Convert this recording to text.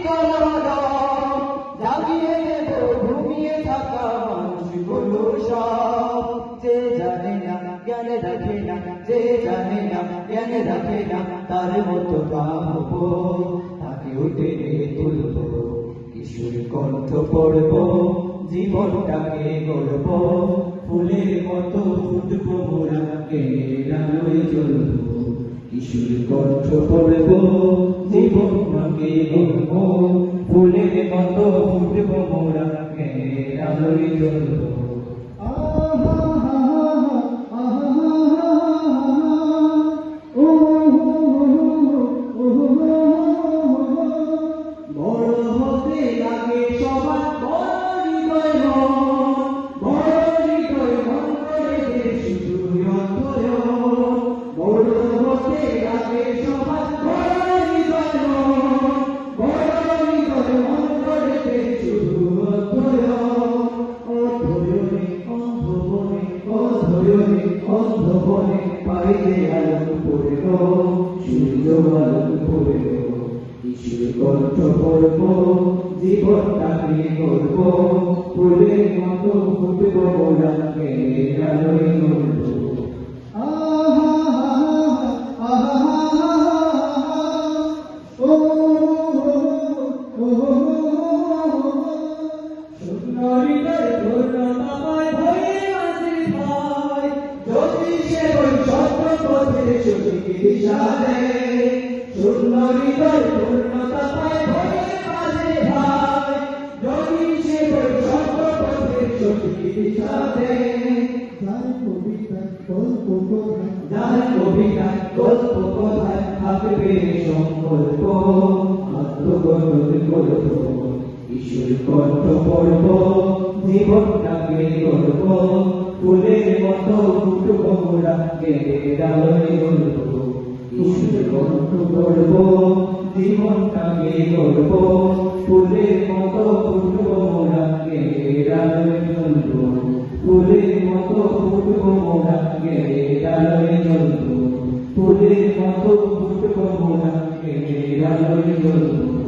কলরব জাগিয়ে দেব ঘুমিয়ে থাকা মানুষগুলো সব। যে জানে না জ্ঞানে রাখে না, যে জানে না জ্ঞানে রাখে না, তার মতো পাবো তাকে উঠে তুলব। কিশোর কণ্ঠ পড়ব, জীবনটাকে গড়ব, ফুলের মতো ফুটবো মোরা, জ্ঞানের আলোয় জ্বলব। কিশোর কণ্ঠ পড়ব, জীবনটাকে গড়ব, ফুলের মতো ফুটবো মোরা, জ্ঞানের আলোয় জ্বলব। অন্ধবনে পাইলে আলো পড়ল, সূর্য আলো পড়ল। কিশোর কণ্ঠ পড়ব, জীবনটাকে গড়ব, ফুলের মতো ফুটব মোরা, জ্ঞানের আলোয় জ্বলব। শূন্য হৃদয় পূর্ণতা পায় ভয়ের মাঝে ভাই, যদি সে বই সত্য পথের সঠিক দিশা দেয়। যার কবিতায় গল্প কথায় থাকবে সংকল্প, আত্মগঠন করব। কিশোর কণ্ঠ পড়ব, জীবনটাকে গড়ব, ফুলের মতো ফুটব মোরা, জ্ঞানের আলোয় জ্বলব। কিশোর কণ্ঠ পড়ব, জীবনটাকে গড়ব, ফুলের মতো ফুটব মোরা, জ্ঞানের আলোয় জ্বলব। ফুলের মতো ফুটব মোরা, জ্ঞানের আলোয় জ্বলব। ফুলের মতো ফুটব মোরা, জ্ঞানের আলোয় জ্বলব।